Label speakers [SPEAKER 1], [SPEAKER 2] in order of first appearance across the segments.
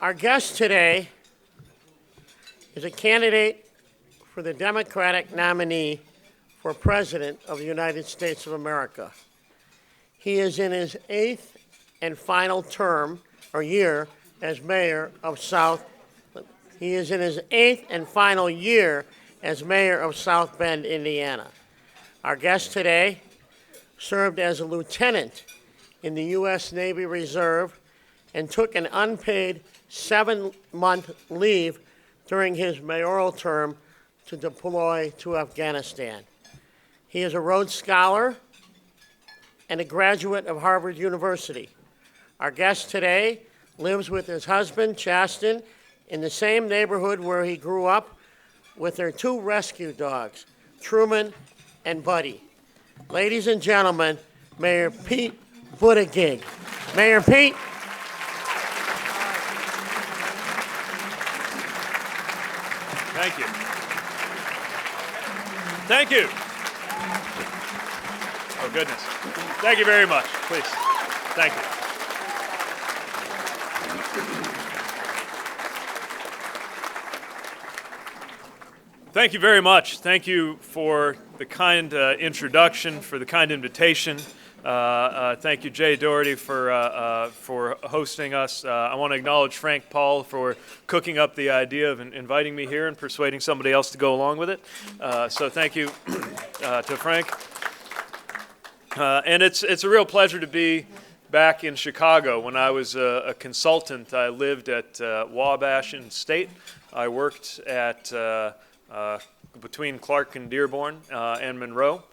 [SPEAKER 1] Our guest today is a candidate for the Democratic nominee for President of the United States of America. He is in his 8th and final term or year as mayor of South. He is in his 8th and final year as mayor of South Bend, Indiana. Our guest today served as a lieutenant in the U.S. Navy Reserve and took an unpaid 7-month leave during his mayoral term to deploy to Afghanistan. He is a Rhodes Scholar and a graduate of Harvard University. Our guest today lives with his husband, Chasten, in the same neighborhood where he grew up with their 2 rescue dogs, Truman and Buddy. Ladies and gentlemen, Mayor Pete Buttigieg. Mayor Pete.
[SPEAKER 2] Thank you. Thank you. Oh, goodness. Thank you very much. Please. Thank you. Thank you very much. Thank you for the kind introduction, for the kind invitation. Thank you, Jay Doherty, for hosting us. I want to acknowledge Frank Paul for cooking up the idea of inviting me here and persuading somebody else to go along with it. So thank you to Frank. And it's a real pleasure to be back in Chicago. When I was a consultant, I lived at Wabash and State. I worked at between Clark and Dearborn and Monroe.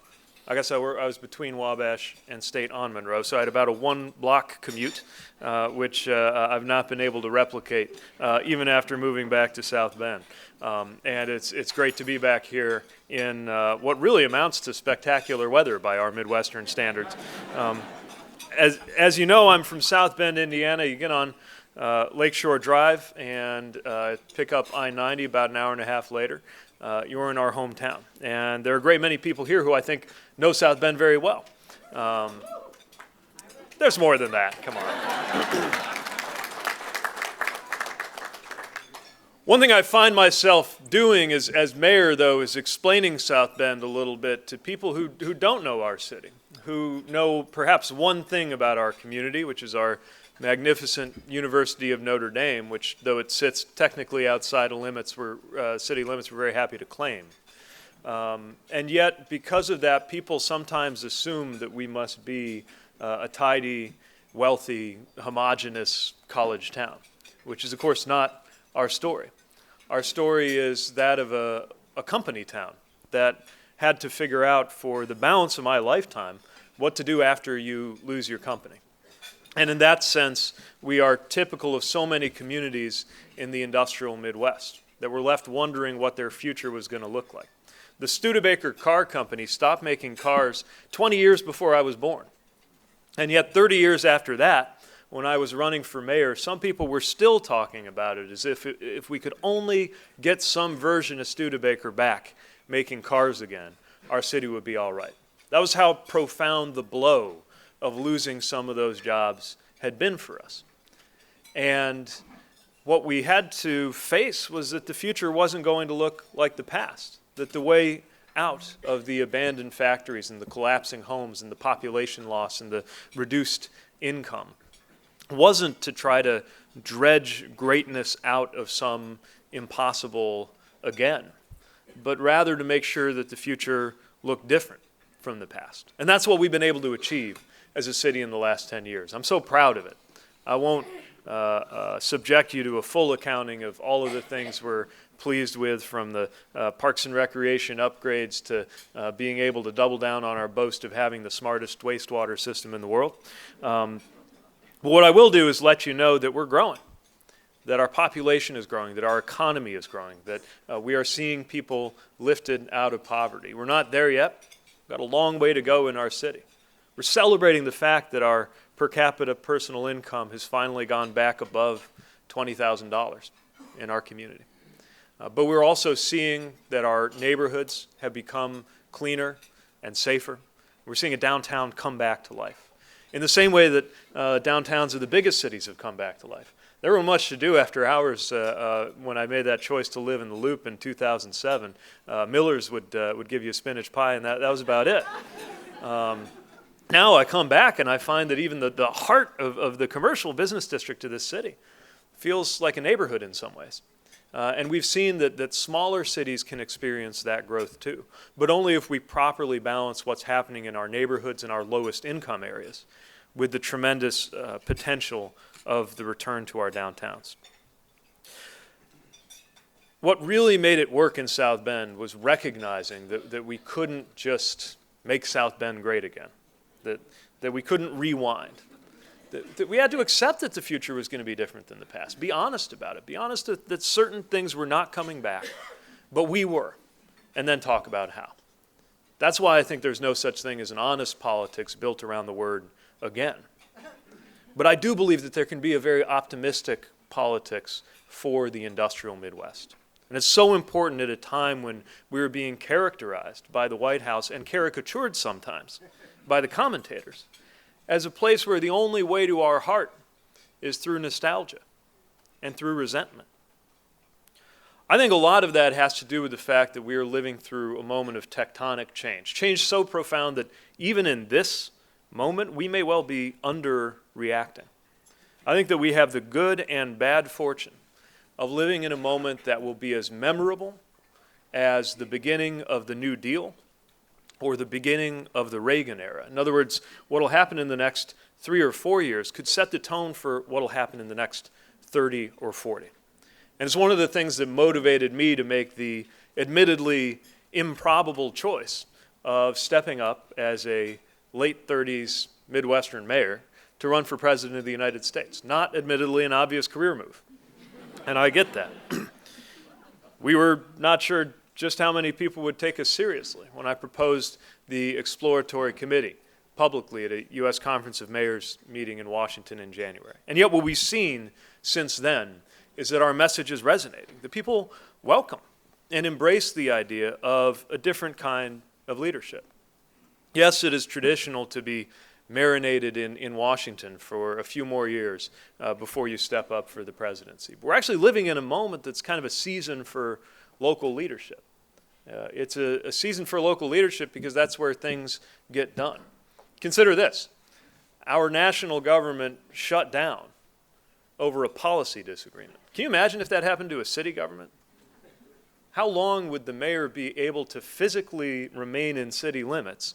[SPEAKER 2] I guess I was between Wabash and State on Monroe, so I had about a 1-block commute, which I've not been able to replicate even after moving back to South Bend. And it's great to be back here in what really amounts to spectacular weather by our Midwestern standards. As you know, I'm from South Bend, Indiana. You get on Lakeshore Drive and pick up I-90 about an hour and a half later. You're in our hometown. And there are a great many people here who I think know South Bend very well. There's more than that. Come on. One thing I find myself doing as mayor, though, is explaining South Bend a little bit to people who don't know our city, who know perhaps one thing about our community, which is our magnificent University of Notre Dame, which, though it sits technically outside of city limits, we're very happy to claim. And yet, because of that, people sometimes assume that we must be a tidy, wealthy, homogeneous college town, which is, of course, not our story. Our story is that of a company town that had to figure out for the balance of my lifetime what to do after you lose your company. And in that sense, we are typical of so many communities in the industrial Midwest that were left wondering what their future was going to look like. The Studebaker Car Company stopped making cars 20 years before I was born. And yet 30 years after that, when I was running for mayor, some people were still talking about it as if we could only get some version of Studebaker back making cars again, our city would be all right. That was how profound the blow of losing some of those jobs had been for us. And what we had to face was that the future wasn't going to look like the past, that the way out of the abandoned factories and the collapsing homes and the population loss and the reduced income wasn't to try to dredge greatness out of some impossible again, but rather to make sure that the future looked different from the past. And that's what we've been able to achieve as a city in the last 10 years. I'm so proud of it. I won't subject you to a full accounting of all of the things we're pleased with, from the Parks and Recreation upgrades to being able to double down on our boast of having the smartest wastewater system in the world. But what I will do is let you know that we're growing, that our population is growing, that our economy is growing, that we are seeing people lifted out of poverty. We're not there yet. We've got a long way to go in our city. We're celebrating the fact that our per capita personal income has finally gone back above $20,000 in our community. But we're also seeing that our neighborhoods have become cleaner and safer. We're seeing a downtown come back to life in the same way that downtowns of the biggest cities have come back to life. There were much to do after hours when I made that choice to live in the Loop in 2007. Miller's would give you a spinach pie, and that was about it. Now I come back and I find that even the heart of the commercial business district of this city feels like a neighborhood in some ways. And we've seen that smaller cities can experience that growth too, but only if we properly balance what's happening in our neighborhoods and our lowest income areas with the tremendous potential of the return to our downtowns. What really made it work in South Bend was recognizing that we couldn't just make South Bend great again, that we couldn't rewind. That we had to accept that the future was going to be different than the past. Be honest about it. Be honest that certain things were not coming back, but we were, and then talk about how. That's why I think there's no such thing as an honest politics built around the word again. But I do believe that there can be a very optimistic politics for the industrial Midwest. And it's so important at a time when we're being characterized by the White House and caricatured sometimes by the commentators as a place where the only way to our heart is through nostalgia and through resentment. I think a lot of that has to do with the fact that we are living through a moment of tectonic change so profound that even in this moment, we may well be underreacting. I think that we have the good and bad fortune of living in a moment that will be as memorable as the beginning of the New Deal or the beginning of the Reagan era. In other words, what will happen in the next 3 or 4 years could set the tone for what will happen in the next 30 or 40. And it's one of the things that motivated me to make the admittedly improbable choice of stepping up as a late 30s Midwestern mayor to run for president of the United States. Not admittedly an obvious career move. And I get that. We were not sure just how many people would take us seriously when I proposed the exploratory committee publicly at a U.S. Conference of Mayors meeting in Washington in January. And yet what we've seen since then is that our message is resonating. The people welcome and embrace the idea of a different kind of leadership. Yes, it is traditional to be marinated in Washington for a few more years before you step up for the presidency. But we're actually living in a moment that's kind of a season for local leadership. It's a season for local leadership because that's where things get done. Consider this. Our national government shut down over a policy disagreement. Can you imagine if that happened to a city government? How long would the mayor be able to physically remain in city limits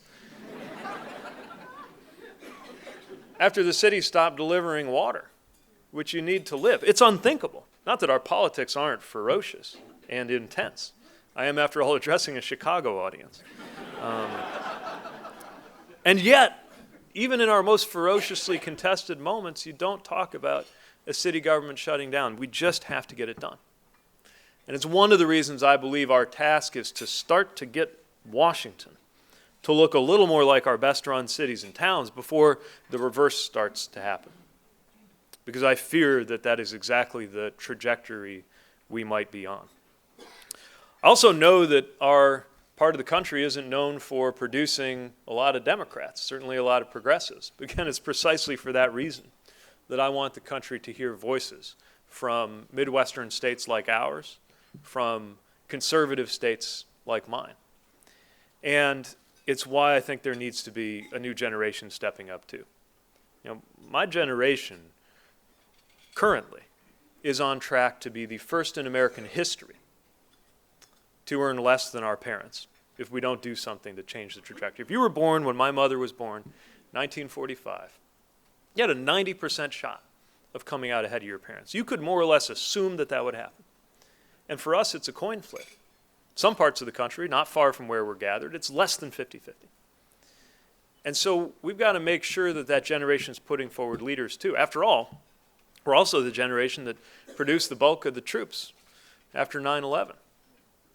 [SPEAKER 2] after the city stopped delivering water, which you need to live? It's unthinkable. Not that our politics aren't ferocious and intense. I am, after all, addressing a Chicago audience. And yet, even in our most ferociously contested moments, you don't talk about a city government shutting down. We just have to get it done. And it's one of the reasons I believe our task is to start to get Washington to look a little more like our best-run cities and towns before the reverse starts to happen. Because I fear that that is exactly the trajectory we might be on. I also know that our part of the country isn't known for producing a lot of Democrats, certainly a lot of progressives. But again, it's precisely for that reason that I want the country to hear voices from Midwestern states like ours, from conservative states like mine. And it's why I think there needs to be a new generation stepping up too. My generation currently is on track to be the first in American history to earn less than our parents if we don't do something to change the trajectory. If you were born when my mother was born, 1945, you had a 90% shot of coming out ahead of your parents. You could more or less assume that that would happen. And for us, it's a coin flip. Some parts of the country, not far from where we're gathered, it's less than 50-50. And so we've got to make sure that that generation is putting forward leaders too. After all, we're also the generation that produced the bulk of the troops after 9/11.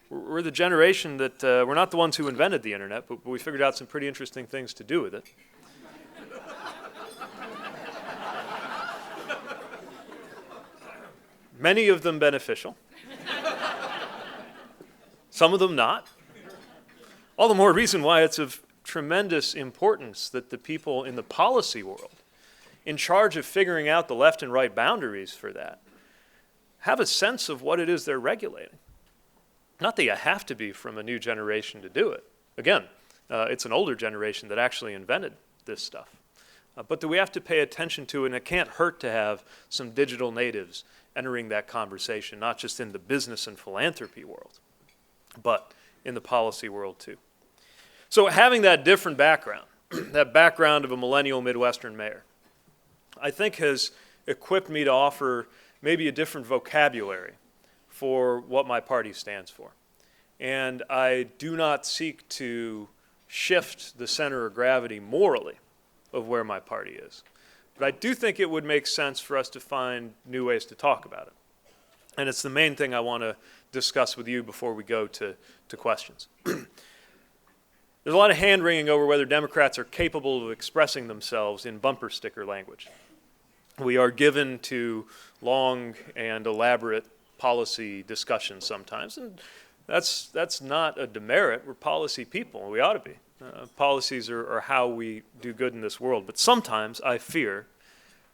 [SPEAKER 2] We're the generation that, we're not the ones who invented the internet, but we figured out some pretty interesting things to do with it. Many of them beneficial. Some of them not. All the more reason why it's of tremendous importance that the people in the policy world in charge of figuring out the left and right boundaries for that, have a sense of what it is they're regulating. Not that you have to be from a new generation to do it. Again, it's an older generation that actually invented this stuff. But that we have to pay attention to, and it can't hurt to have some digital natives entering that conversation, not just in the business and philanthropy world, but in the policy world too. So having that different background, that background of a millennial Midwestern mayor, I think has equipped me to offer maybe a different vocabulary for what my party stands for. And I do not seek to shift the center of gravity morally of where my party is. But I do think it would make sense for us to find new ways to talk about it. And it's the main thing I want to discuss with you before we go to questions. There's a lot of hand-wringing over whether Democrats are capable of expressing themselves in bumper sticker language. We are given to long and elaborate policy discussions sometimes, and that's not a demerit. We're policy people. We ought to be. Policies are how we do good in this world. But sometimes, I fear,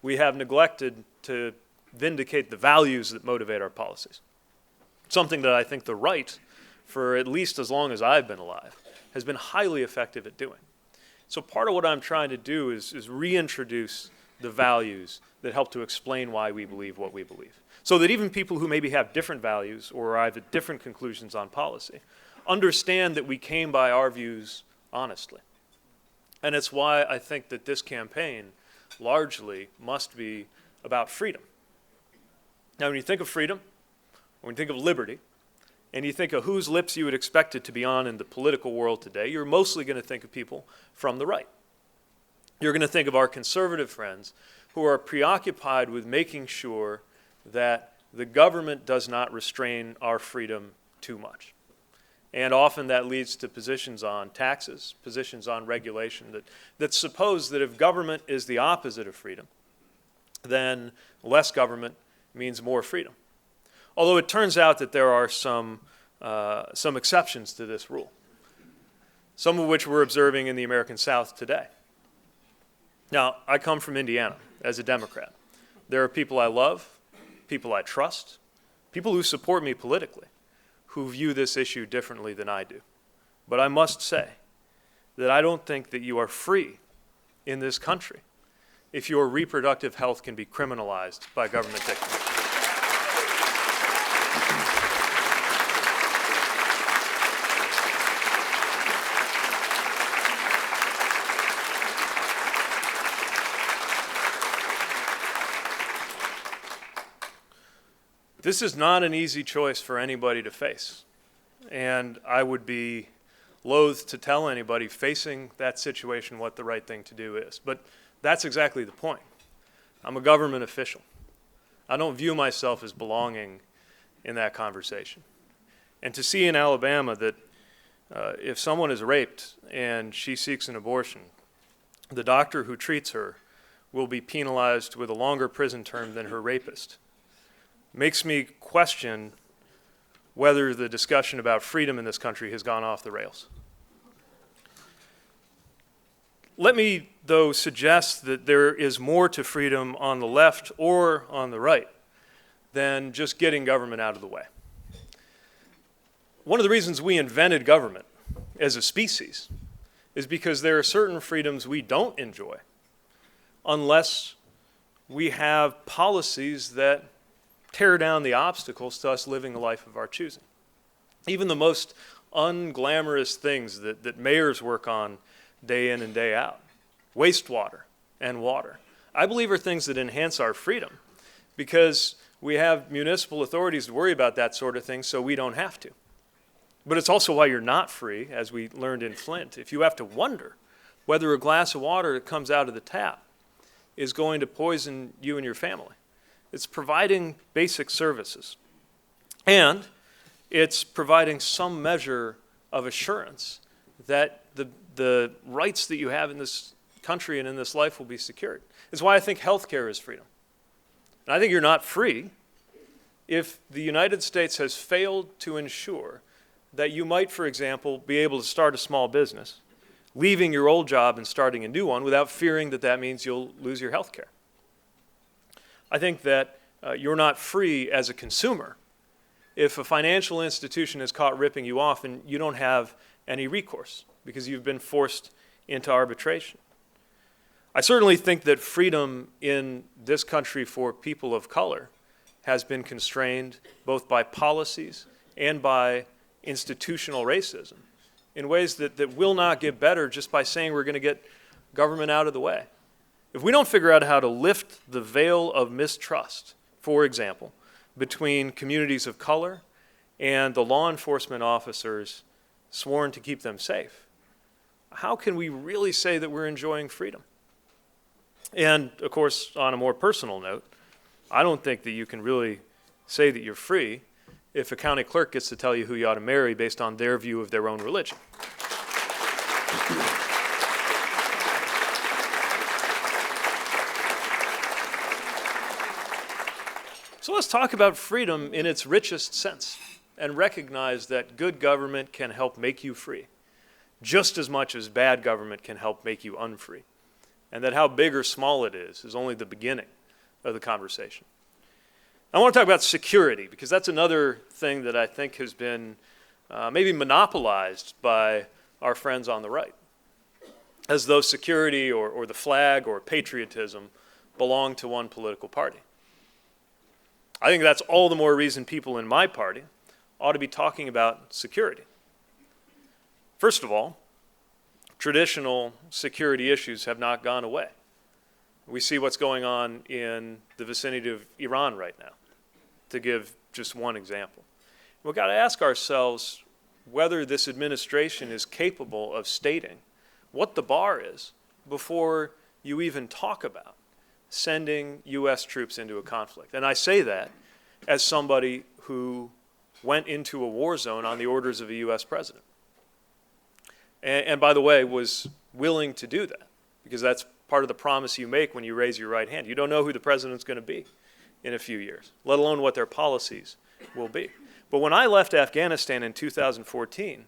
[SPEAKER 2] we have neglected to vindicate the values that motivate our policies. Something that I think the right, for at least as long as I've been alive, has been highly effective at doing. So part of what I'm trying to do is reintroduce the values that help to explain why we believe what we believe. So that even people who maybe have different values or arrive at different conclusions on policy understand that we came by our views honestly. And it's why I think that this campaign largely must be about freedom. Now, when you think of freedom, when you think of liberty, and you think of whose lips you would expect it to be on in the political world today, you're mostly going to think of people from the right. You're going to think of our conservative friends who are preoccupied with making sure that the government does not restrain our freedom too much. And often that leads to positions on taxes, positions on regulation that suppose that if government is the opposite of freedom, then less government means more freedom. Although it turns out that there are some exceptions to this rule, some of which we're observing in the American South today. Now, I come from Indiana as a Democrat. There are people I love, people I trust, people who support me politically, who view this issue differently than I do. But I must say that I don't think that you are free in this country if your reproductive health can be criminalized by government dictate. This is not an easy choice for anybody to face, and I would be loath to tell anybody facing that situation what the right thing to do is. But that's exactly the point. I'm a government official. I don't view myself as belonging in that conversation. And to see in Alabama that if someone is raped and she seeks an abortion, the doctor who treats her will be penalized with a longer prison term than her rapist makes me question whether the discussion about freedom in this country has gone off the rails. Let me, though, suggest that there is more to freedom on the left or on the right than just getting government out of the way. One of the reasons we invented government as a species is because there are certain freedoms we don't enjoy unless we have policies that tear down the obstacles to us living a life of our choosing. Even the most unglamorous things that mayors work on day in and day out, wastewater and water, I believe are things that enhance our freedom because we have municipal authorities to worry about that sort of thing so we don't have to. But it's also why you're not free, as we learned in Flint, if you have to wonder whether a glass of water that comes out of the tap is going to poison you and your family. It's providing basic services. And it's providing some measure of assurance that the rights that you have in this country and in this life will be secured. It's why I think health care is freedom. And I think you're not free if the United States has failed to ensure that you might, for example, be able to start a small business, leaving your old job and starting a new one without fearing that that means you'll lose your health care. I think that you're not free as a consumer if a financial institution is caught ripping you off and you don't have any recourse because you've been forced into arbitration. I certainly think that freedom in this country for people of color has been constrained both by policies and by institutional racism in ways that will not get better just by saying we're going to get government out of the way. If we don't figure out how to lift the veil of mistrust, for example, between communities of color and the law enforcement officers sworn to keep them safe, how can we really say that we're enjoying freedom? And, of course, on a more personal note, I don't think that you can really say that you're free if a county clerk gets to tell you who you ought to marry based on their view of their own religion. So let's talk about freedom in its richest sense and recognize that good government can help make you free just as much as bad government can help make you unfree. And that how big or small it is only the beginning of the conversation. I want to talk about security because that's another thing that I think has been maybe monopolized by our friends on the right, as though security or the flag or patriotism belong to one political party. I think that's all the more reason people in my party ought to be talking about security. First of all, traditional security issues have not gone away. We see what's going on in the vicinity of Iran right now, to give just one example. We've got to ask ourselves whether this administration is capable of stating what the bar is before you even talk about sending U.S. troops into a conflict. And I say that as somebody who went into a war zone on the orders of a U.S. president. And by the way, was willing to do that, because that's part of the promise you make when you raise your right hand. You don't know who the president's going to be in a few years, let alone what their policies will be. But when I left Afghanistan in 2014,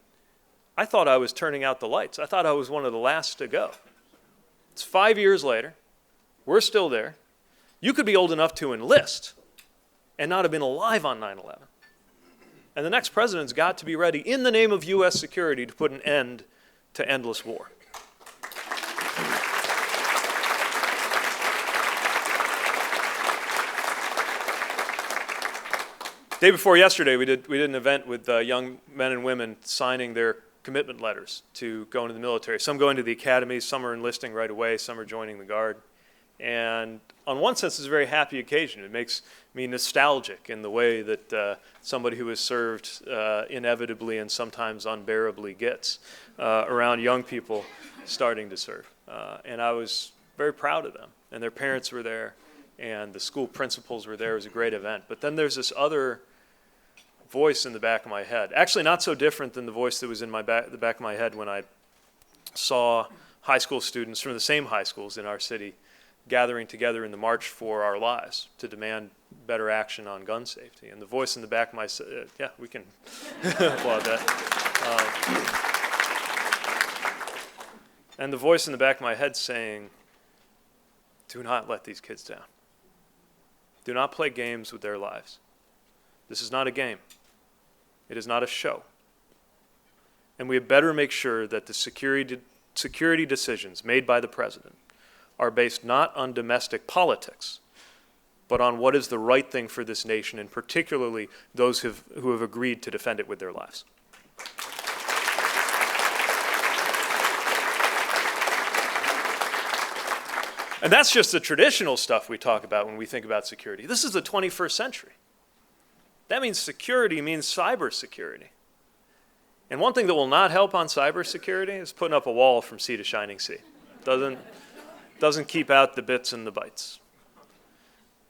[SPEAKER 2] I thought I was turning out the lights. I thought I was one of the last to go. It's 5 years later. We're still there. You could be old enough to enlist and not have been alive on 9/11. And the next president's got to be ready in the name of U.S. security to put an end to endless war. Day before yesterday, we did an event with young men and women signing their commitment letters to go into the military. Some go into the academy, some are enlisting right away, some are joining the Guard. And on one sense, it's a very happy occasion. It makes me nostalgic in the way that somebody who has served inevitably and sometimes unbearably gets around young people starting to serve. And I was very proud of them. And their parents were there, and the school principals were there. It was a great event. But then there's this other voice in the back of my head, actually not so different than the voice that was in the back of my head when I saw high school students from the same high schools in our city gathering together in the March for Our Lives to demand better action on gun safety. And the voice in the back of my yeah, we can applaud that. And the voice in the back of my head saying, do not let these kids down. Do not play games with their lives. This is not a game. It is not a show. And we had better make sure that the security decisions made by the president are based not on domestic politics, but on what is the right thing for this nation, and particularly those who have agreed to defend it with their lives. And that's just the traditional stuff we talk about when we think about security. This is the 21st century. That means security means cybersecurity. And one thing that will not help on cybersecurity is putting up a wall from sea to shining sea. Doesn't keep out the bits and the bytes.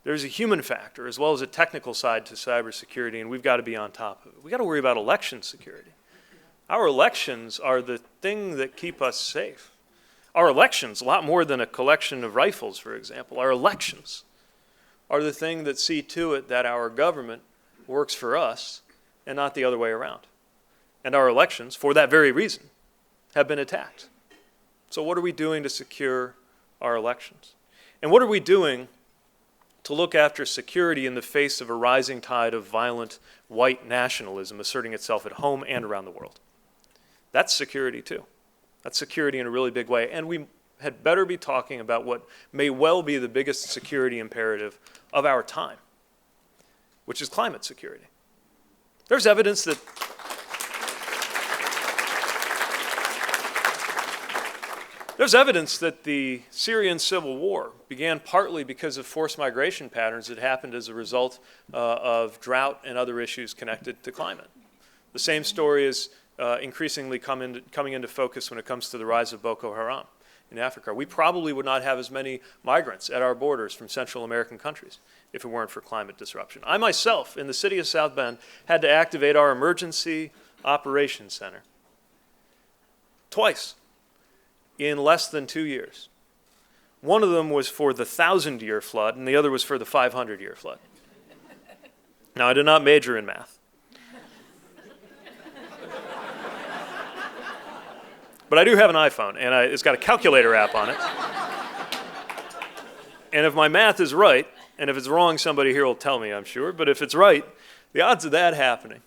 [SPEAKER 2] There's a human factor as well as a technical side to cybersecurity, and we've got to be on top of it. We've got to worry about election security. Our elections are the thing that keep us safe. Our elections, a lot more than a collection of rifles, for example, our elections are the thing that see to it that our government works for us and not the other way around. And our elections, for that very reason, have been attacked. So what are we doing to secure our elections? And what are we doing to look after security in the face of a rising tide of violent white nationalism asserting itself at home and around the world. That's security too. That's security in a really big way. And we had better be talking about what may well be the biggest security imperative of our time, which is climate security. There's evidence that the Syrian civil war began partly because of forced migration patterns that happened as a result of drought and other issues connected to climate. The same story is increasingly coming into focus when it comes to the rise of Boko Haram in Africa. We probably would not have as many migrants at our borders from Central American countries if it weren't for climate disruption. I myself, in the city of South Bend, had to activate our Emergency Operations Center twice in less than 2 years. One of them was for the 1,000-year flood, and the other was for the 500-year flood. Now, I did not major in math. But I do have an iPhone, and it's got a calculator app on it. And if my math is right, and if it's wrong, somebody here will tell me, I'm sure, but if it's right, the odds of that happening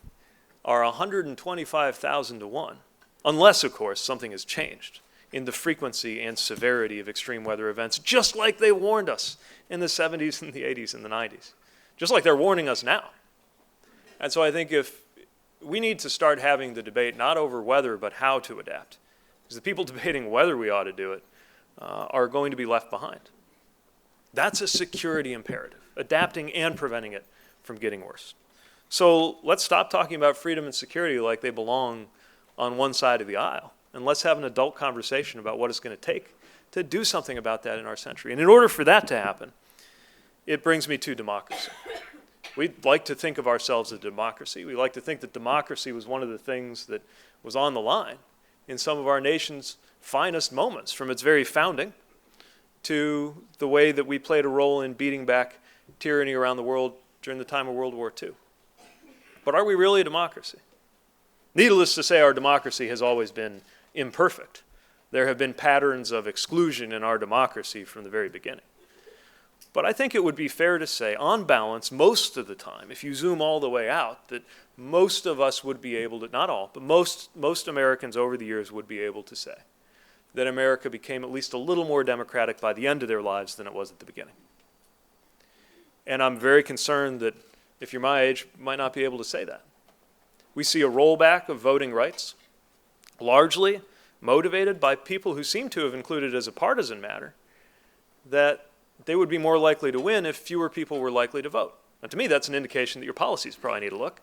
[SPEAKER 2] are 125,000 to 1, unless, of course, something has changed in the frequency and severity of extreme weather events, just like they warned us in the 70s and the 80s and the 90s, just like they're warning us now. And so I think if we need to start having the debate not over whether, but how to adapt, because the people debating whether we ought to do it are going to be left behind. That's a security imperative, adapting and preventing it from getting worse. So let's stop talking about freedom and security like they belong on one side of the aisle. And let's have an adult conversation about what it's going to take to do something about that in our century. And in order for that to happen, it brings me to democracy. We'd like to think of ourselves as a democracy. We like to think that democracy was one of the things that was on the line in some of our nation's finest moments, from its very founding to the way that we played a role in beating back tyranny around the world during the time of World War II. But are we really a democracy? Needless to say, our democracy has always been imperfect. There have been patterns of exclusion in our democracy from the very beginning. But I think it would be fair to say, on balance, most of the time, if you zoom all the way out, that most of us would be able to, not all, but most Americans over the years would be able to say that America became at least a little more democratic by the end of their lives than it was at the beginning. And I'm very concerned that if you're my age, you might not be able to say that. We see a rollback of voting rights, largely motivated by people who seem to have included as a partisan matter that they would be more likely to win if fewer people were likely to vote. And to me, that's an indication that your policies probably need to look.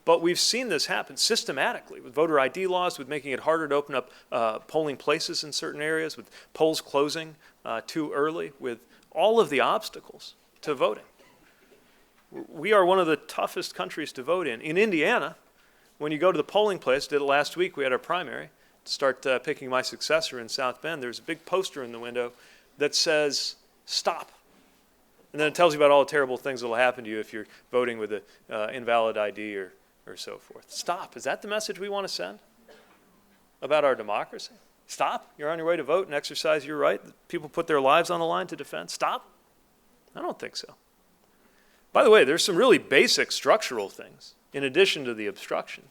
[SPEAKER 2] But we've seen this happen systematically with voter ID laws, with making it harder to open up polling places in certain areas, with polls closing too early, with all of the obstacles to voting. We are one of the toughest countries to vote in. In Indiana, when you go to the polling place, did it last week, we had our primary, to start picking my successor in South Bend. There's a big poster in the window that says, "Stop." And then it tells you about all the terrible things that will happen to you if you're voting with an invalid ID or so forth. Stop. Is that the message we want to send about our democracy? Stop. You're on your way to vote and exercise your right. People put their lives on the line to defend. Stop. I don't think so. By the way, there's some really basic structural things, in addition to the obstruction,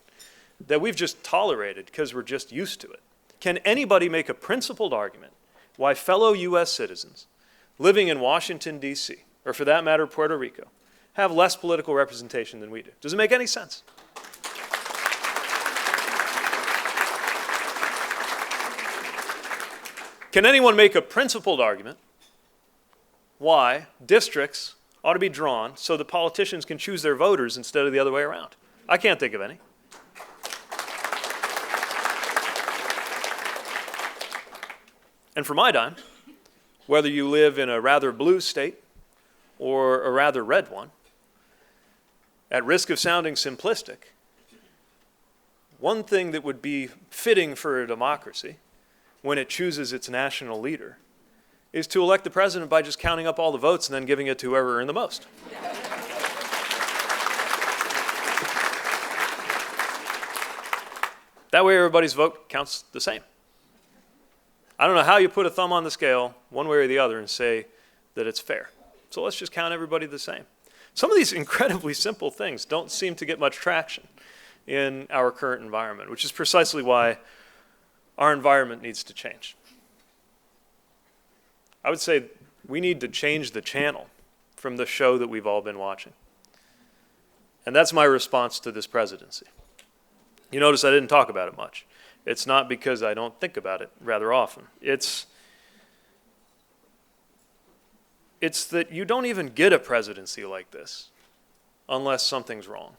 [SPEAKER 2] that we've just tolerated because we're just used to it. Can anybody make a principled argument why fellow U.S. citizens living in Washington, D.C., or for that matter, Puerto Rico, have less political representation than we do? Does it make any sense? Can anyone make a principled argument why districts ought to be drawn so that politicians can choose their voters instead of the other way around? I can't think of any. And for my dime, whether you live in a rather blue state or a rather red one, at risk of sounding simplistic, one thing that would be fitting for a democracy when it chooses its national leader is to elect the president by just counting up all the votes and then giving it to whoever earned the most. That way everybody's vote counts the same. I don't know how you put a thumb on the scale one way or the other and say that it's fair. So let's just count everybody the same. Some of these incredibly simple things don't seem to get much traction in our current environment, which is precisely why our environment needs to change. I would say we need to change the channel from the show that we've all been watching. And that's my response to this presidency. You notice I didn't talk about it much. It's not because I don't think about it rather often. It's that you don't even get a presidency like this unless something's wrong.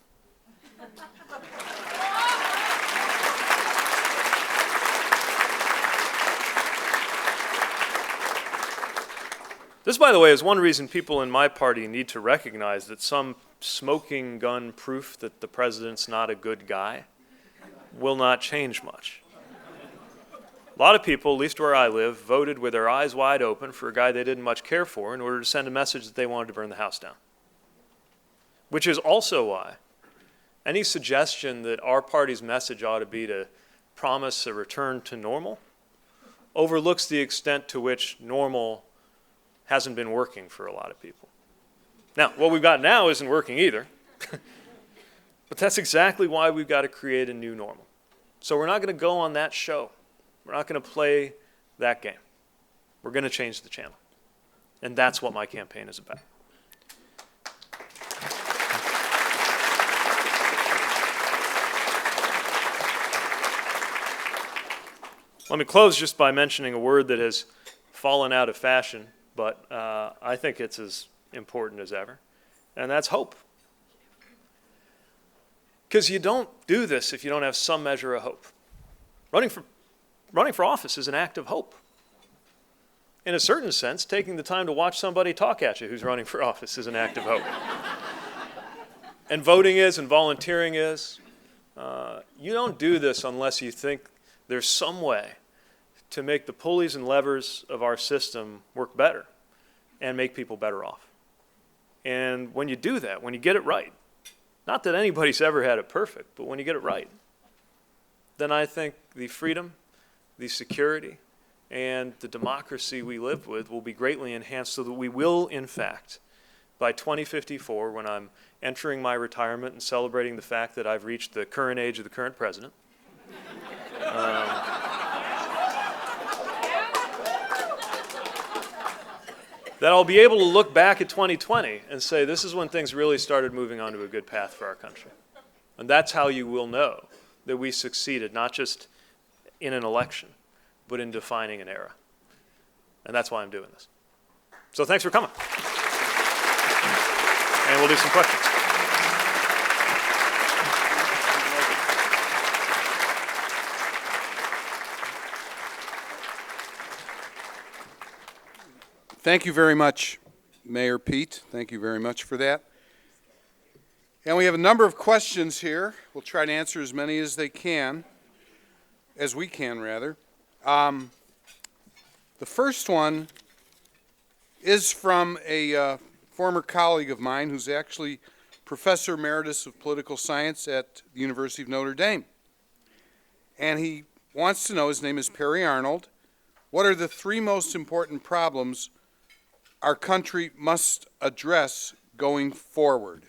[SPEAKER 2] This, by the way, is one reason people in my party need to recognize that some smoking gun proof that the president's not a good guy will not change much. A lot of people, at least where I live, voted with their eyes wide open for a guy they didn't much care for in order to send a message that they wanted to burn the house down. Which is also why any suggestion that our party's message ought to be to promise a return to normal overlooks the extent to which normal hasn't been working for a lot of people. Now, what we've got now isn't working either, but that's exactly why we've got to create a new normal. So we're not going to go on that show. We're not going to play that game. We're going to change the channel. And that's what my campaign is about. Let me close just by mentioning a word that has fallen out of fashion, but I think it's as important as ever, and that's hope. Because you don't do this if you don't have some measure of hope. Running for office is an act of hope. In a certain sense, taking the time to watch somebody talk at you who's running for office is an act of hope. And voting is, and volunteering is. You don't do this unless you think there's some way to make the pulleys and levers of our system work better and make people better off. And when you do that, when you get it right, not that anybody's ever had it perfect, but when you get it right, then I think the freedom, the security, and the democracy we live with will be greatly enhanced so that we will, in fact, by 2054, when I'm entering my retirement and celebrating the fact that I've reached the current age of the current president, that I'll be able to look back at 2020 and say, this is when things really started moving onto a good path for our country. And that's how you will know that we succeeded, not just in an election, but in defining an era. And that's why I'm doing this. So thanks for coming. And we'll do some questions.
[SPEAKER 3] Thank you very much, Mayor Pete. Thank you very much for that. And we have a number of questions here. We'll try to answer as many as we can. The first one is from a former colleague of mine who's actually Professor Emeritus of Political Science at the University of Notre Dame. And he wants to know, his name is Perry Arnold, what are the three most important problems our country must address going forward?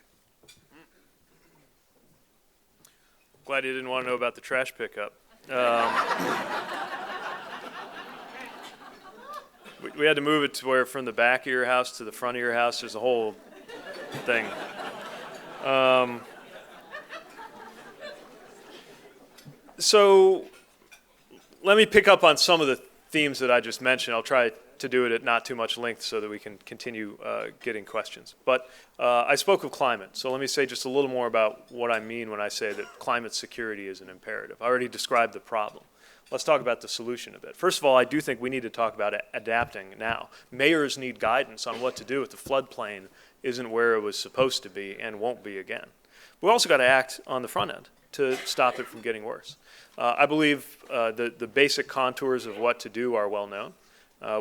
[SPEAKER 2] Glad you didn't want to know about the trash pickup. We had to move it to where from the back of your house to the front of your house, there's a whole thing. So let me pick up on some of the themes that I just mentioned. I'll try to do it at not too much length so that we can continue getting questions. But I spoke of climate, so let me say just a little more about what I mean when I say that climate security is an imperative. I already described the problem. Let's talk about the solution a bit. First of all, I do think we need to talk about adapting now. Mayors need guidance on what to do if the floodplain isn't where it was supposed to be and won't be again. We've also got to act on the front end to stop it from getting worse. I believe the basic contours of what to do are well known.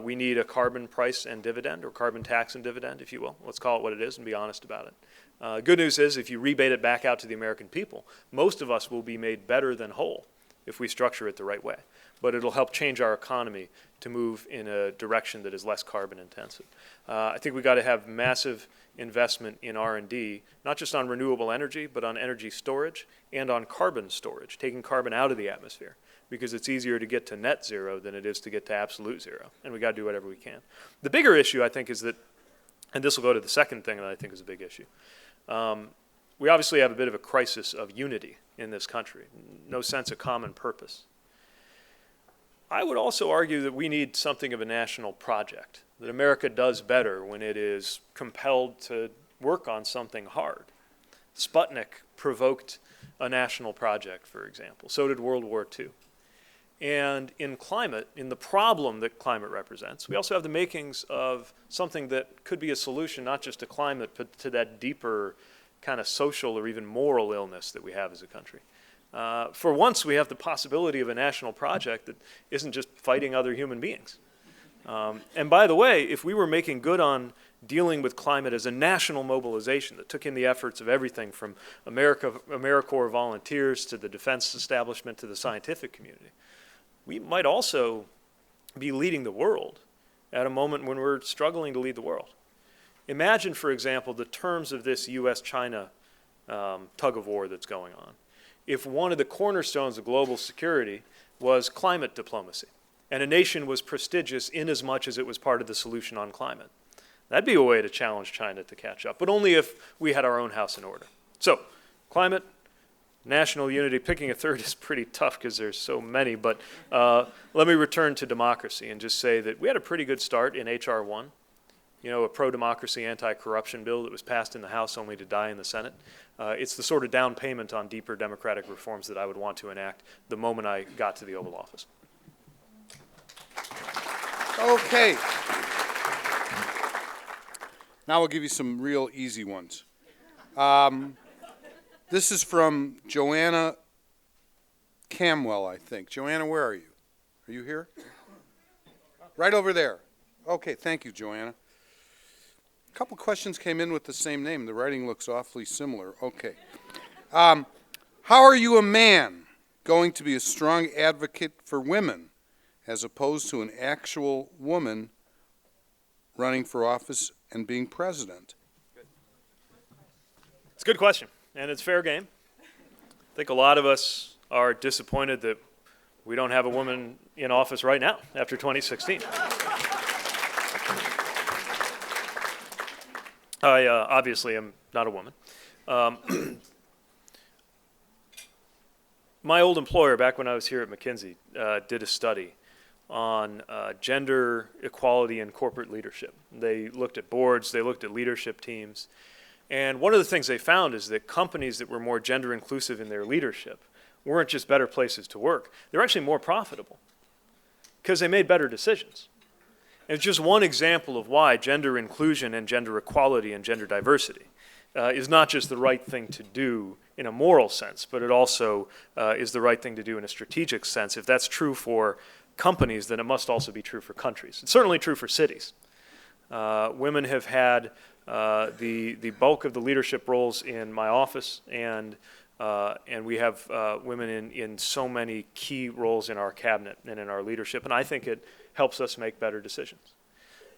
[SPEAKER 2] We need a carbon price and dividend, or carbon tax and dividend, if you will. Let's call it what it is and be honest about it. Good news is if you rebate it back out to the American people, most of us will be made better than whole if we structure it the right way. but it'll help change our economy to move in a direction that is less carbon intensive. I think we got to have massive investment in R&D, not just on renewable energy, but on energy storage and on carbon storage, taking carbon out of the atmosphere, because it's easier to get to net zero than it is to get to absolute zero, and we got to do whatever we can. The bigger issue, I think, is that, and this will go to the second thing that I think is a big issue, we obviously have a bit of a crisis of unity in this country, no sense of common purpose. I would also argue that we need something of a national project, that America does better when it is compelled to work on something hard. Sputnik provoked a national project, for example. So did World War II. And in climate, in the problem that climate represents, we also have the makings of something that could be a solution, not just to climate, but to that deeper kind of social or even moral illness that we have as a country. For once, we have the possibility of a national project that isn't just fighting other human beings. And by the way, if we were making good on dealing with climate as a national mobilization that took in the efforts of everything from AmeriCorps volunteers to the defense establishment to the scientific community, we might also be leading the world at a moment when we're struggling to lead the world. Imagine, for example, the terms of this US-China tug of war that's going on. If one of the cornerstones of global security was climate diplomacy, and a nation was prestigious in as much as it was part of the solution on climate, that'd be a way to challenge China to catch up, but only if we had our own house in order. So, climate, national unity, picking a third is pretty tough because there's so many, but let me return to democracy and just say that we had a pretty good start in H.R. 1. You know, a pro-democracy, anti-corruption bill that was passed in the House only to die in the Senate. It's the sort of down payment on deeper democratic reforms that I would want to enact the moment I got to the Oval Office.
[SPEAKER 3] Okay. Now we'll give you some real easy ones. This is from Joanna Camwell, I think. Joanna, where are you? Are you here? Right over there. Okay, thank you, Joanna. A couple questions came in with the same name. The writing looks awfully similar. Okay. How are you, a man, going to be a strong advocate for women as opposed to an actual woman running for office and being president?
[SPEAKER 2] It's a good question, and it's fair game. I think a lot of us are disappointed that we don't have a woman in office right now after 2016. I obviously am not a woman. My old employer, back when I was here at McKinsey, did a study on gender equality in corporate leadership. They looked at boards, they looked at leadership teams, and one of the things they found is that companies that were more gender inclusive in their leadership weren't just better places to work, they were actually more profitable because they made better decisions. It's just one example of why gender inclusion and gender equality and gender diversity is not just the right thing to do in a moral sense, but it also is the right thing to do in a strategic sense. If that's true for companies, then it must also be true for countries. It's certainly true for cities. Women have had the bulk of the leadership roles in my office, and we have women in so many key roles in our cabinet and in our leadership, and I think it helps us make better decisions.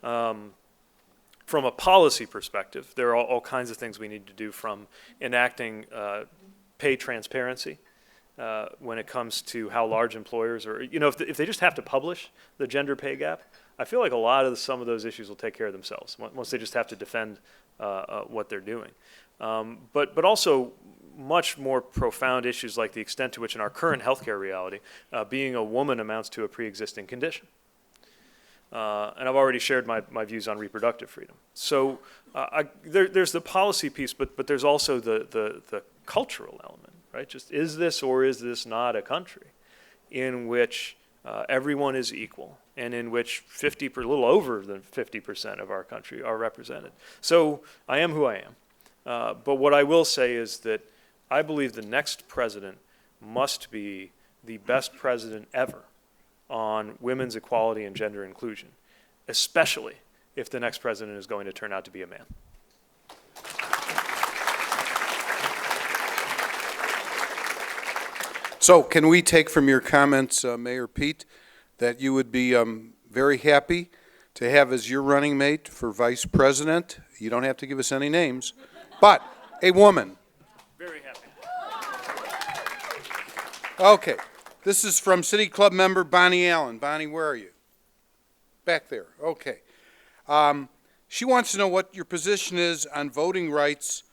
[SPEAKER 2] From a policy perspective, there are all kinds of things we need to do, from enacting pay transparency when it comes to how large employers are, you know, if they just have to publish the gender pay gap, I feel like a lot of some of those issues will take care of themselves once they just have to defend what they're doing. But also much more profound issues like the extent to which in our current healthcare reality, being a woman amounts to a pre-existing condition. And I've already shared my views on reproductive freedom. So there's the policy piece, but there's also the cultural element, right? Just is this or is this not a country in which everyone is equal and in which a little over than 50% of our country are represented? So I am who I am. But what I will say is that I believe the next president must be the best president ever on women's equality and gender inclusion, especially if the next president is going to turn out to be a man.
[SPEAKER 3] So can we take from your comments, Mayor Pete, that you would be very happy to have as your running mate for vice president, you don't have to give us any names, but a woman?
[SPEAKER 2] Very happy.
[SPEAKER 3] Okay. This is from City Club member Bonnie Allen. Bonnie, where are you? Back there. Okay. She wants to know what your position is on voting rights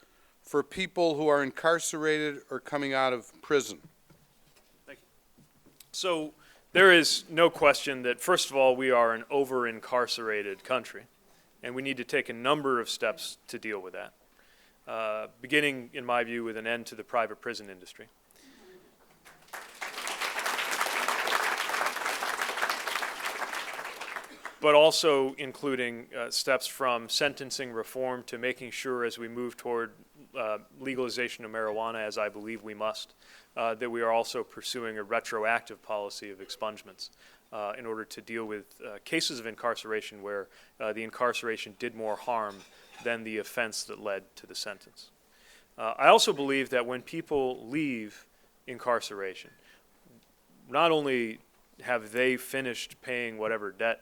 [SPEAKER 3] for people who are incarcerated or coming out of prison.
[SPEAKER 2] Thank you. So there is no question that, first of all, we are an over-incarcerated country, and we need to take a number of steps to deal with that, beginning, in my view, with an end to the private prison industry. But also including steps from sentencing reform to making sure, as we move toward legalization of marijuana, as I believe we must, that we are also pursuing a retroactive policy of expungements in order to deal with cases of incarceration where the incarceration did more harm than the offense that led to the sentence. I also believe that when people leave incarceration, not only have they finished paying whatever debt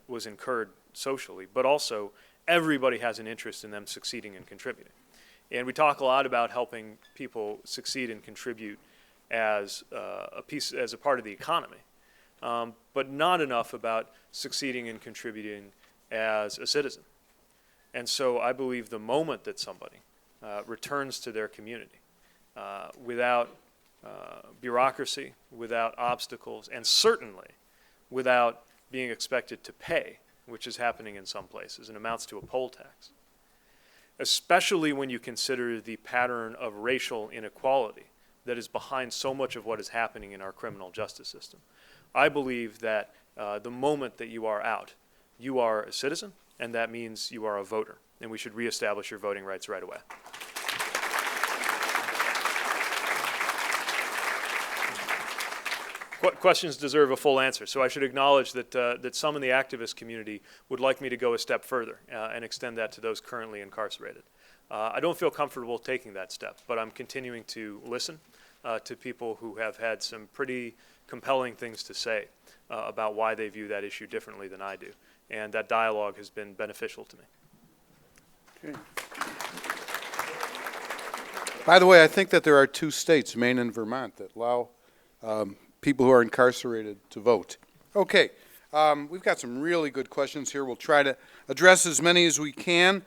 [SPEAKER 2] was incurred socially, but also everybody has an interest in them succeeding and contributing. And we talk a lot about helping people succeed and contribute as a part of the economy, but not enough about succeeding and contributing as a citizen. And so I believe the moment that somebody returns to their community without bureaucracy, without obstacles, and certainly without being expected to pay, which is happening in some places and amounts to a poll tax, especially when you consider the pattern of racial inequality that is behind so much of what is happening in our criminal justice system. I believe that the moment that you are out, you are a citizen, and that means you are a voter, and we should reestablish your voting rights right away. Questions deserve a full answer, so I should acknowledge that some in the activist community would like me to go a step further and extend that to those currently incarcerated. I don't feel comfortable taking that step, but I'm continuing to listen to people who have had some pretty compelling things to say about why they view that issue differently than I do, and that dialogue has been beneficial to me.
[SPEAKER 3] Okay. By the way, I think that there are 2 states, Maine and Vermont, that allow people who are incarcerated to vote. Okay, we've got some really good questions here. We'll try to address as many as we can.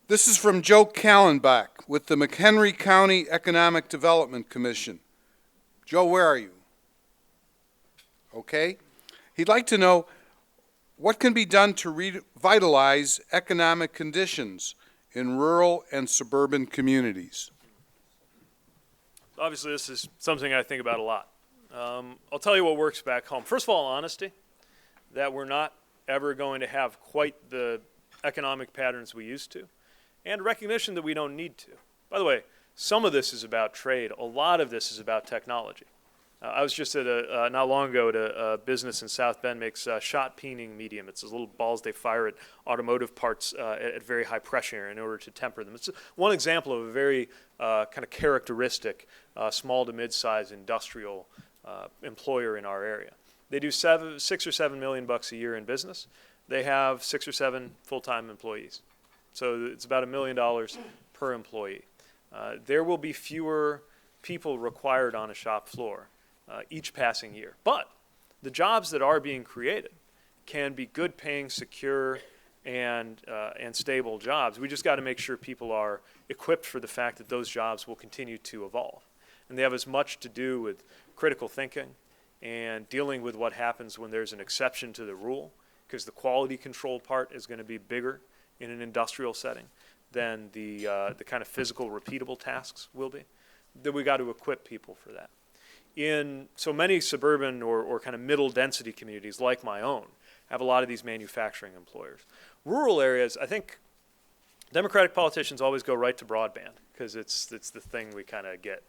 [SPEAKER 3] This is from Joe Kallenbach with the McHenry County Economic Development Commission. Joe, where are you? Okay. He'd like to know what can be done to revitalize economic conditions in rural and suburban communities.
[SPEAKER 2] Obviously, this is something I think about a lot. I'll tell you what works back home. First of all, honesty, that we're not ever going to have quite the economic patterns we used to, and recognition that we don't need to. By the way, some of this is about trade. A lot of this is about technology. I was just at not long ago at a business in South Bend makes shot peening medium. It's those little balls they fire at automotive parts at very high pressure in order to temper them. It's one example of a very kind of characteristic small to mid-size industrial employer in our area. They do $6 or $7 million a year in business. They have 6 or 7 full-time employees. So it's about $1 million per employee. There will be fewer people required on a shop floor each passing year. But the jobs that are being created can be good paying, secure, and stable jobs. We just got to make sure people are equipped for the fact that those jobs will continue to evolve. And they have as much to do with critical thinking and dealing with what happens when there's an exception to the rule, because the quality control part is going to be bigger in an industrial setting than the kind of physical repeatable tasks will be. That we got to equip people for that. In so many suburban or kind of middle density communities like my own have a lot of these manufacturing employers. Rural areas, I think Democratic politicians always go right to broadband because it's the thing we kind of get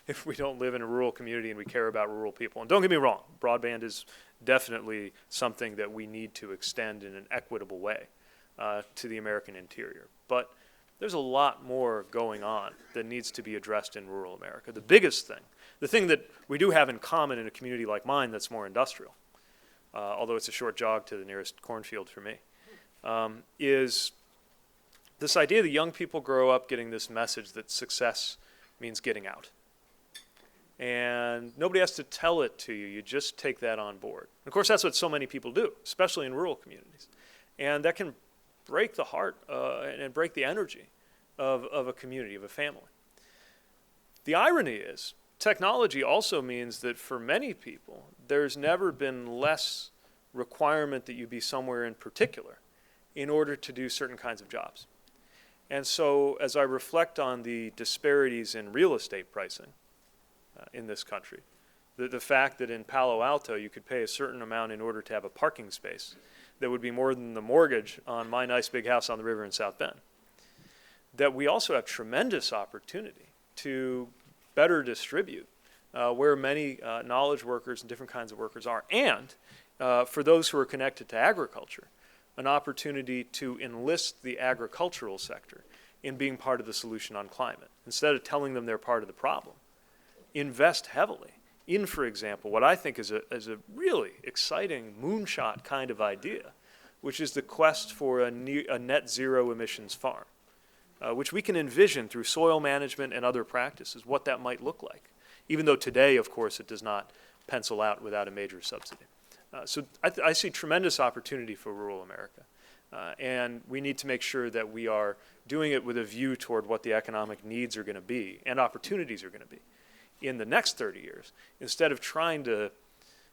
[SPEAKER 2] if we don't live in a rural community and we care about rural people. And don't get me wrong, broadband is definitely something that we need to extend in an equitable way to the American interior. But there's a lot more going on that needs to be addressed in rural America. The biggest thing, the thing that we do have in common in a community like mine that's more industrial, although it's a short jog to the nearest cornfield for me, is this idea that young people grow up getting this message that success means getting out. And nobody has to tell it to you. You just take that on board. Of course, that's what so many people do, especially in rural communities. And that can break the heart and break the energy of a community, of a family. The irony is, technology also means that for many people, there's never been less requirement that you be somewhere in particular in order to do certain kinds of jobs. And so as I reflect on the disparities in real estate pricing in this country, the fact that in Palo Alto you could pay a certain amount in order to have a parking space that would be more than the mortgage on my nice big house on the river in South Bend, that we also have tremendous opportunity to better distribute where many knowledge workers and different kinds of workers are, and for those who are connected to agriculture, an opportunity to enlist the agricultural sector in being part of the solution on climate. Instead of telling them they're part of the problem, invest heavily in, for example, what I think is a really exciting moonshot kind of idea, which is the quest for a net zero emissions farm, which we can envision through soil management and other practices, what that might look like, even though today, of course, it does not pencil out without a major subsidy. So I see tremendous opportunity for rural America, and we need to make sure that we are doing it with a view toward what the economic needs are going to be and opportunities are going to be in the next 30 years, instead of trying to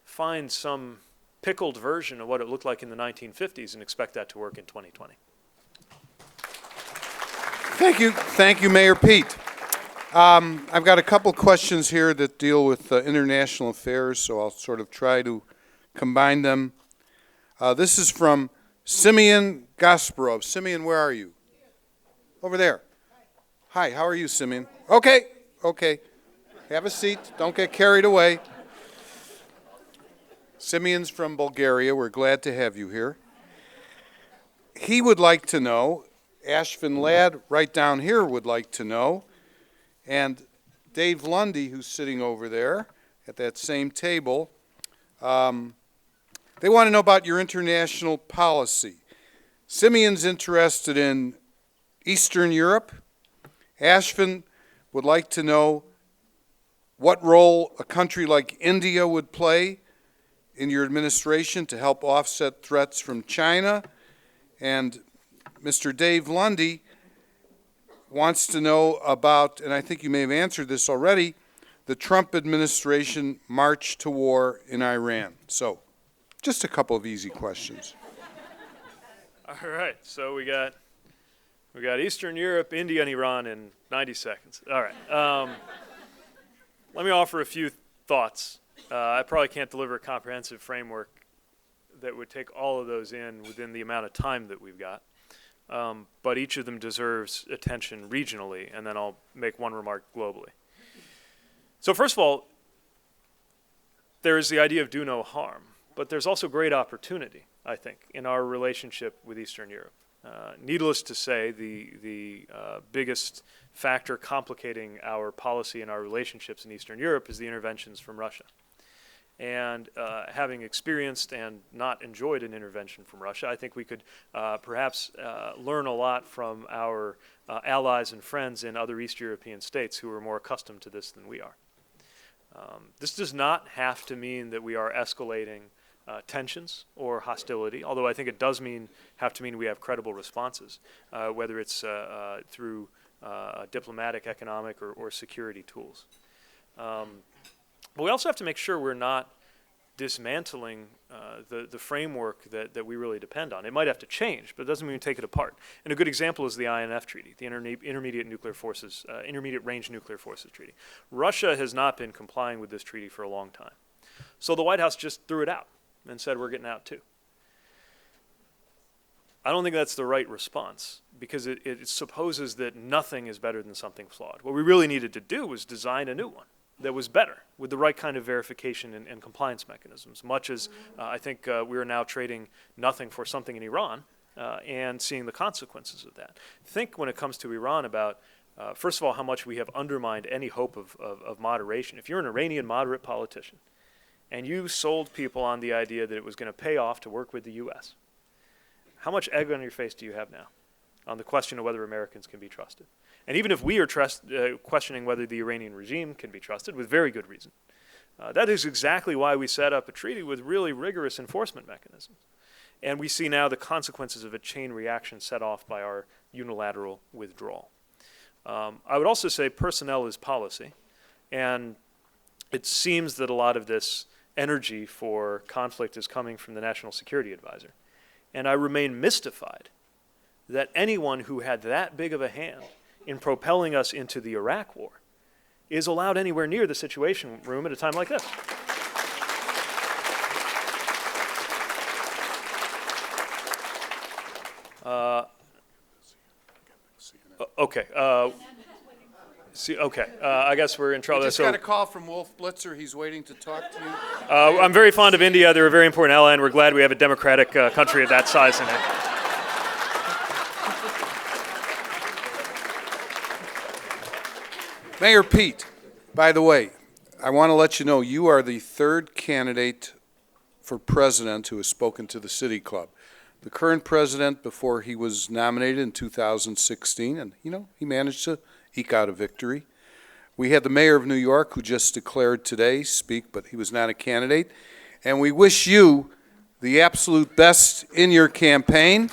[SPEAKER 2] find some pickled version of what it looked like in the 1950s and expect that to work in 2020.
[SPEAKER 3] Thank you, Mayor Pete. I've got a couple questions here that deal with international affairs, so I'll sort of try to combine them. This is from Simeon Gasparov. Simeon, where are you? Over there. Hi, how are you, Simeon? Okay. Have a seat. Don't get carried away. Simeon's from Bulgaria. We're glad to have you here. He would like to know, Ashvin Ladd right down here would like to know, and Dave Lundy, who's sitting over there at that same table, they want to know about your international policy. Simeon's interested in Eastern Europe. Ashvin would like to know what role a country like India would play in your administration to help offset threats from China. And Mr. Dave Lundy wants to know about, and I think you may have answered this already, the Trump administration march to war in Iran. So, just a couple of easy questions.
[SPEAKER 2] All right, so we got Eastern Europe, India, and Iran in 90 seconds. All right. Let me offer a few thoughts. I probably can't deliver a comprehensive framework that would take all of those in within the amount of time that we've got. But each of them deserves attention regionally, and then I'll make one remark globally. So first of all, there is the idea of do no harm, but there's also great opportunity, I think, in our relationship with Eastern Europe. Needless to say, the biggest factor complicating our policy and our relationships in Eastern Europe is the interventions from Russia. And having experienced and not enjoyed an intervention from Russia, I think we could perhaps learn a lot from our allies and friends in other East European states who are more accustomed to this than we are. This does not have to mean that we are escalating tensions or hostility, although I think it does have to mean we have credible responses, whether it's through diplomatic, economic, or security tools. But we also have to make sure we're not dismantling the framework that we really depend on. It might have to change, but it doesn't mean we take it apart. And a good example is the INF Treaty, the Intermediate Range Nuclear Forces Treaty. Russia has not been complying with this treaty for a long time. So the White House just threw it out and said we're getting out too. I don't think that's the right response, because it supposes that nothing is better than something flawed. What we really needed to do was design a new one that was better, with the right kind of verification and compliance mechanisms, much as I think we are now trading nothing for something in Iran. and seeing the consequences of that. Think when it comes to Iran about, first of all, how much we have undermined any hope of moderation. If you're an Iranian moderate politician and you sold people on the idea that it was going to pay off to work with the U.S., how much egg on your face do you have now on the question of whether Americans can be trusted? And even if we are questioning whether the Iranian regime can be trusted, with very good reason, that is exactly why we set up a treaty with really rigorous enforcement mechanisms. And we see now the consequences of a chain reaction set off by our unilateral withdrawal. I would also say personnel is policy, and it seems that a lot of this energy for conflict is coming from the National Security Advisor. And I remain mystified that anyone who had that big of a hand in propelling us into the Iraq War is allowed anywhere near the Situation Room at a time like this. Okay. I guess we're in trouble.
[SPEAKER 3] I just got a call from Wolf Blitzer. He's waiting to talk to you.
[SPEAKER 2] I'm very fond of India. They're a very important ally, and we're glad we have a democratic country of that size in it.
[SPEAKER 3] Mayor Pete, by the way, I want to let you know you are the third candidate for president who has spoken to the City Club. The current president, before he was nominated in 2016, and he managed to eke out a victory. We had the mayor of New York, who just declared today, speak, but he was not a candidate. And we wish you the absolute best in your campaign.